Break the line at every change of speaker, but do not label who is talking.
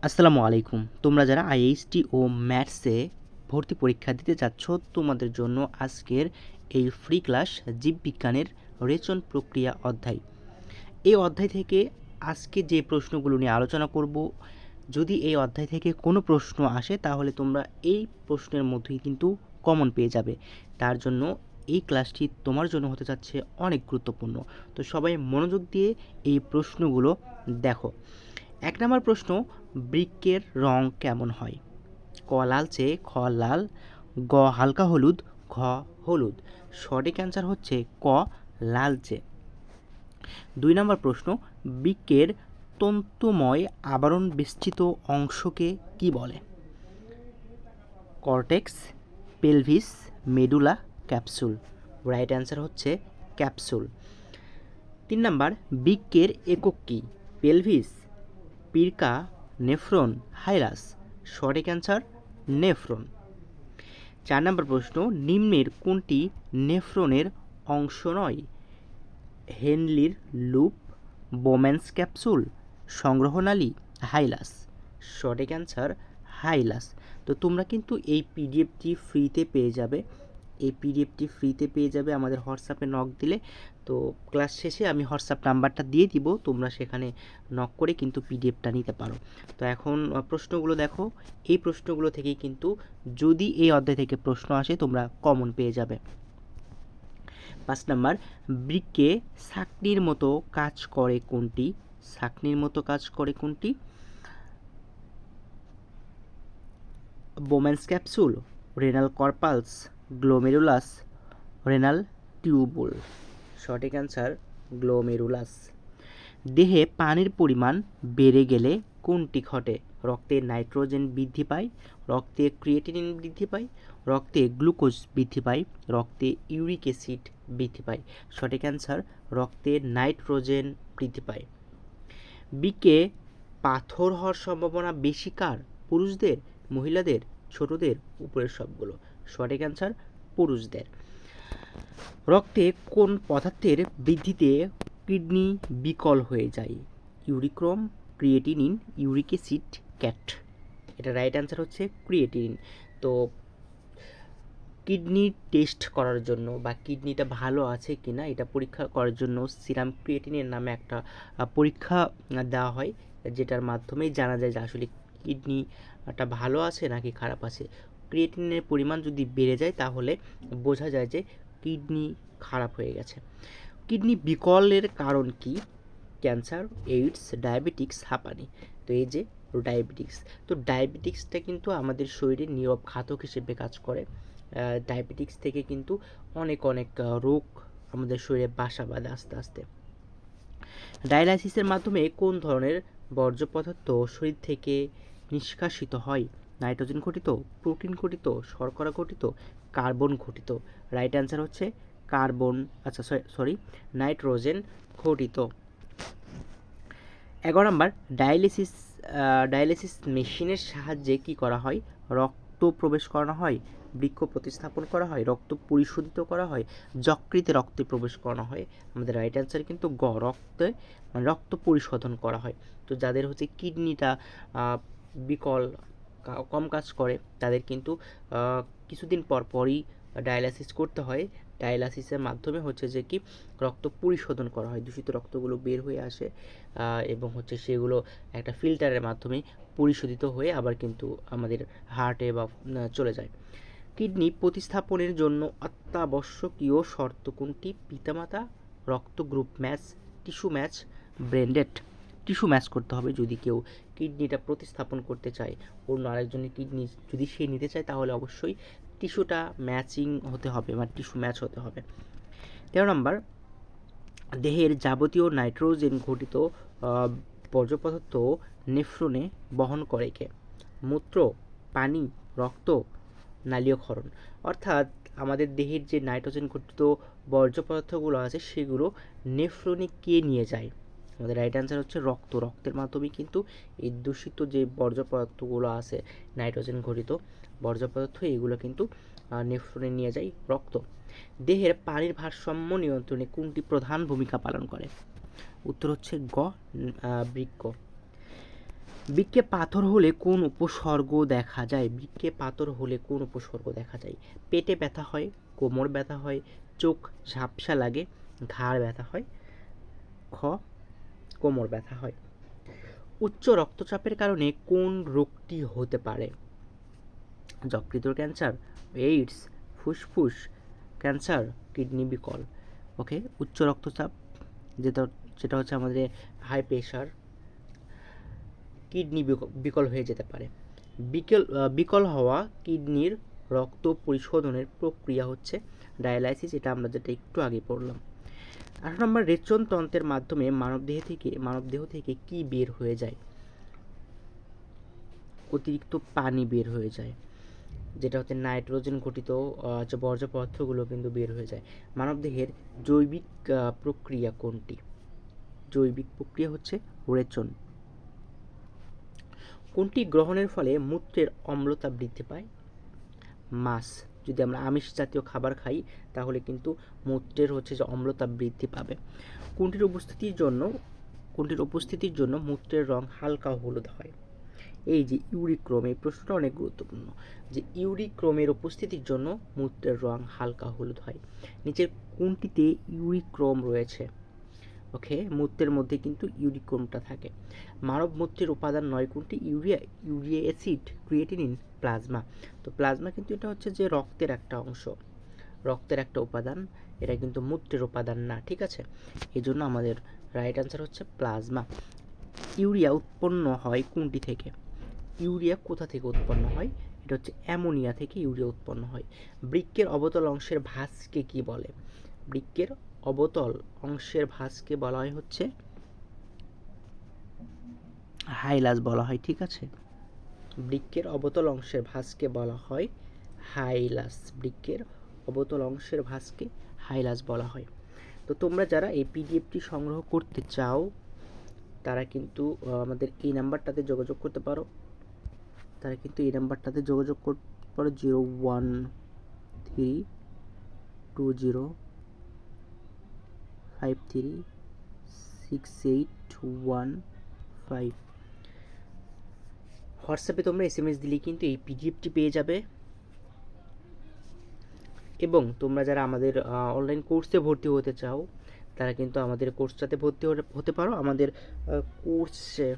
আসসালামু আলাইকুম। তোমরা যারা আইএইচটি ও ম্যাথসে ভর্তি পরীক্ষা দিতে যাচ্ছ, তোমাদের জন্য আজকের এই ফ্রি ক্লাস জীববিজ্ঞানের রেচন প্রক্রিয়া অধ্যায়। এই অধ্যায় থেকে আজকে যে প্রশ্নগুলো নিয়ে আলোচনা করব, যদি এই অধ্যায় থেকে কোনো প্রশ্ন আসে তাহলে তোমরা এই প্রশ্নের মধ্যেই কিন্তু কমন পেয়ে যাবে। তার জন্য এই ক্লাসটি তোমার জন্য হতে যাচ্ছে অনেক গুরুত্বপূর্ণ। তো সবাই মনোযোগ দিয়ে এই প্রশ্নগুলো দেখো। ১ নম্বর প্রশ্ন, বৃক্কের রং কেমন হয়? ক লালচে, খ লাল, গ হালকা হলুদ, ঘ হলুদ। সঠিক অ্যান্সার হচ্ছে ক লালচে। ২ নম্বর প্রশ্ন, বৃক্কের তন্তুময় আবরণ বেষ্টিত অংশকে কি বলে? Cortex, pelvis, medulla, capsule. Right answer হচ্ছে ক্যাপসুল। ৩ নাম্বার, বৃক্কের একক কি? পেলভিস, পিরকা, নেফ্রন, হাইরাস। সঠিক অ্যান্সার নেফ্রন। ৪ নম্বর প্রশ্ন, নিম্নের কোনটি নেফ্রনের অংশ নয়? হেনলির লুপ, বোম্যান্স ক্যাপসুল, সংগ্রহনালী, হাইলাস। সঠিক অ্যান্সার হাইলাস। তো তোমরা কিন্তু এই পিডিএফটি ফ্রিতে পেয়ে যাবে। আমাদের হোয়াটসঅ্যাপে নক দিলে। তো ক্লাস শেষে আমি হোয়াটসঅ্যাপ নাম্বারটা দিয়ে দিব, তোমরা সেখানে নক করে কিন্তু পিডিএফটা নিতে পারো। তো এখন প্রশ্নগুলো দেখো। এই প্রশ্নগুলো থেকেই কিন্তু যদি এই অধ্যায় থেকে প্রশ্ন আসে তোমরা কমন পেয়ে যাবে। ৫ নাম্বার, বৃক্কে ছাঁকনির মতো কাজ করে কোনটি? Bowman's capsule, renal corpuscles, glomerulus, renal tubule. সঠিক অ্যান্সার গ্লোমেরুলাস। দেহে পানির পরিমাণ বেড়ে গেলে কোনটি ঘটে? রক্তে নাইট্রোজেন বৃদ্ধি পায়, রক্তে ক্রিয়েটিনিন বৃদ্ধি পায়, রক্তে গ্লুকোজ বৃদ্ধি পায়, রক্তে ইউরিক অ্যাসিড বৃদ্ধি পায়। সঠিক অ্যান্সার রক্তে নাইট্রোজেন বৃদ্ধি পায়। বৃক্কে পাথর হওয়ার সম্ভাবনা বেশি কার? পুরুষদের, মহিলাদের, ছোটদের, উপরের সবগুলো। সঠিক অ্যান্সার পুরুষদের। রক্তে কোন পদার্থের বৃদ্ধিতে কিডনি বিকল হয়ে যায়? ইউরিক্রোম, ক্রিয়েটিনিন, ইউরিক অ্যাসিড, ক্যাট। এটা রাইট অ্যান্সার হচ্ছে ক্রিয়েটিনিন। তো কিডনি টেস্ট করার জন্য বা কিডনিটা ভালো আছে কি না এটা পরীক্ষা করার জন্য সিরাম ক্রিয়েটিনিন নামে একটা পরীক্ষা দেওয়া হয়, যেটার মাধ্যমেই জানা যায় যে আসলে কিডনিটা ভালো আছে নাকি খারাপ আছে। ক্রিয়েটিনিনের পরিমাণ যদি বেড়ে যায় তাহলে বোঝা যায় যে কিডনি খারাপ হয়ে গেছে। কিডনি বিকলের কারণ কি? ক্যান্সার, এইডস, ডায়াবেটিক্স, হাঁপানি। তো এই যে ডায়াবেটিক্স, তো ডায়াবেটিক্সটা কিন্তু আমাদের শরীরে নীরব ঘাতক হিসেবে কাজ করে। ডায়াবেটিক্স থেকে কিন্তু অনেক রোগ আমাদের শরীরে বাসা বাঁধে আস্তে আস্তে। ডায়ালাইসিসের মাধ্যমে কোন ধরনের বর্জ্য পদার্থ শরীর থেকে নিষ্কাশিত হয়? নাইট্রোজেন ঘটিত, প্রোটিন ঘটিত, শর্করা ঘটিত, কার্বন ঘটিত। রাইট অ্যান্সার হচ্ছে নাইট্রোজেন ঘটিত। 11 নাম্বার, ডায়ালিসিস মেশিনের সাহায্যে কি করা হয়? রক্ত প্রবেশ করানো হয়, বৃক্ক প্রতিস্থাপন করা হয়, রক্ত পরিশোধিত করা হয়, যকৃতে রক্তে প্রবেশ করানো হয়। আমাদের রাইট অ্যান্সার কিন্তু গ, রক্ত পরিশোধন করা হয়। তো যাদের হচ্ছে কিডনিটা বিকল, কম কাজ করে, তাদের কিন্তু কিছুদিন পরই ডায়ালাইসিস করতে হয়। ডায়ালাইসিসের মাধ্যমে হচ্ছে যে কি রক্ত পরিশোধন করা হয়, দূষিত রক্তগুলো বের হয়ে আসে এবং হচ্ছে সেগুলো একটা ফিল্টারের মাধ্যমে পরিশোধিত হয়ে আবার কিন্তু আমাদের হার্টে বা চলে যায়। কিডনি প্রতিস্থাপনের জন্য অত্যাবশ্যকীয় শর্ত কোনটি? পিতামাতা, রক্ত group match, tissue match, brain dead. Tissue match করতে হবে যদি কেউ কিডনিটা প্রতিস্থাপন করতে চায়, অন্য আরেকজনের কিডনি যদি সে নিতে চায় তাহলে অবশ্যই টিস্যুটা ম্যাচিং হতে হবে বা টিস্যু ম্যাচ হতে হবে। 13 নম্বর, দেহের যাবতীয় নাইট্রোজেন ঘটিত বর্জ্য পদার্থ নেফ্রনে বহন করে কে? মূত্র, পানি, রক্ত, নালীয়ক্ষরণ। অর্থাৎ আমাদের দেহের যে নাইট্রোজেন ঘটিত বর্জ্য পদার্থগুলো আছে সেগুলো নেফ্রনে কে নিয়ে যায়? আমাদের রাইট অ্যান্সার হচ্ছে রক্ত। রক্তের মাধ্যমে কিন্তু এই দূষিত যে বর্জ্য পদার্থগুলো আছে, নাইট্রোজেন ঘটিত বর্জ্য পদার্থ, এগুলো কিন্তু নেফ্রনে নিয়ে যায় রক্ত। দেহের পানির ভারসাম্য নিয়ন্ত্রণে কোনটি প্রধান ভূমিকা পালন করে? উত্তর হচ্ছে গ, বৃক্ক। বৃক্কে পাথর হলে কোন উপসর্গ দেখা যায়? বৃক্কে পাথর হলে কোন উপসর্গ দেখা যায়? পেটে ব্যথা হয়, কোমর ব্যথা হয়, চোখ ঝাপসা লাগে, ঘাড় ব্যথা হয়, খ কোমর ব্যথা হয়। উচ্চ রক্তচাপের কারণে কোন রোগটি হতে পারে? যকৃতের ক্যান্সার, এইডস, ফুসফুস ক্যান্সার, কিডনি বিকল। ওকে, উচ্চ রক্তচাপ যেটা হচ্ছে আমাদের হাই প্রেশার, কিডনি বিকল হয়ে যেতে পারে। বিকল হওয়া কিডনির রক্ত পরিশোধনের প্রক্রিয়া হচ্ছে ডায়ালাইসিস, এটা আমরা যেটা একটু আগে পড়লাম। 8 নম্বর, রেচন তন্ত্রের মাধ্যমে মানবদেহ থেকে কি বের হয়ে যায়? অতিরিক্ত পানি বের হয়ে যায়, যেটা হচ্ছে নাইট্রোজেন ঘটিত যে বর্জ্য পদার্থগুলো কিন্তু বের হয়ে যায়। মানবদেহের জৈবিক প্রক্রিয়া কোনটি? জৈবিক প্রক্রিয়া হচ্ছে রেচন। কোনটি গ্রহণের ফলে মূত্রের অম্লতা বৃদ্ধি পায়? মাছ। যদি আমরা আমিষ জাতীয় খাবার খাই তাহলে কিন্তু মূত্রের হচ্ছে যে অম্লতা বৃদ্ধি পাবে। কোনটির উপস্থিতির জন্য মূত্রের রং হালকা হলুদ হয়? এই যে ইউরিক্রোম, এই প্রশ্নটা অনেক গুরুত্বপূর্ণ, যে ইউরিক্রোমের উপস্থিতির জন্য মূত্রের রং হালকা হলুদ হয়। নিচের কোনটিতে ইউরিক্রোম রয়েছে? ওকে, মূত্রের মধ্যে কিন্তু ইউরিক্রোমটা থাকে। মানব মূত্রের উপাদান 9 কোনটি? Urea acid, creatinine, plasma. তো প্লাজমা কিন্তু এটা হচ্ছে যে রক্তের একটা অংশ, রক্তের একটা উপাদান, এটা কিন্তু মূত্রের উপাদান না, ঠিক আছে? এই জন্য আমাদের রাইট আনসার হচ্ছে প্লাজমা। ইউরিয়া উৎপন্ন হয় কোনটি থেকে? ইউরিয়া কোথা থেকে উৎপন্ন হয়? এটা হচ্ছে অ্যামোনিয়া থেকে ইউরিয়া উৎপন্ন হয়। বৃক্কের অবতল অংশের ভাঁজকে কি বলে? বৃক্কের অবতল অংশের ভাঁজকে বলা হয় হচ্ছে হাইলাস বলা হয়, ঠিক আছে? বৃক্কের অবতল অংশের ভাঁজকে বলা হয় হাইলাস। বৃক্কের অবতল অংশের ভাঁজকে হাইলাস বলা হয়। তো তোমরা যারা এই পিডিএফটি সংগ্রহ করতে চাও তারা কিন্তু আমাদের এই নাম্বারটাতে যোগাযোগ করতে পারো। 0130536815। হোয়াটসঅ্যাপে তোমরা SMS দিলেই কিন্তু এই পিডিএফটি পেয়ে যাবে। এবং তোমরা যারা আমাদের অনলাইন কোর্সে ভর্তি হতে চাও তারা কিন্তু আমাদের কোর্সটাতে ভর্তি হতে পারো। আমাদের কোর্সে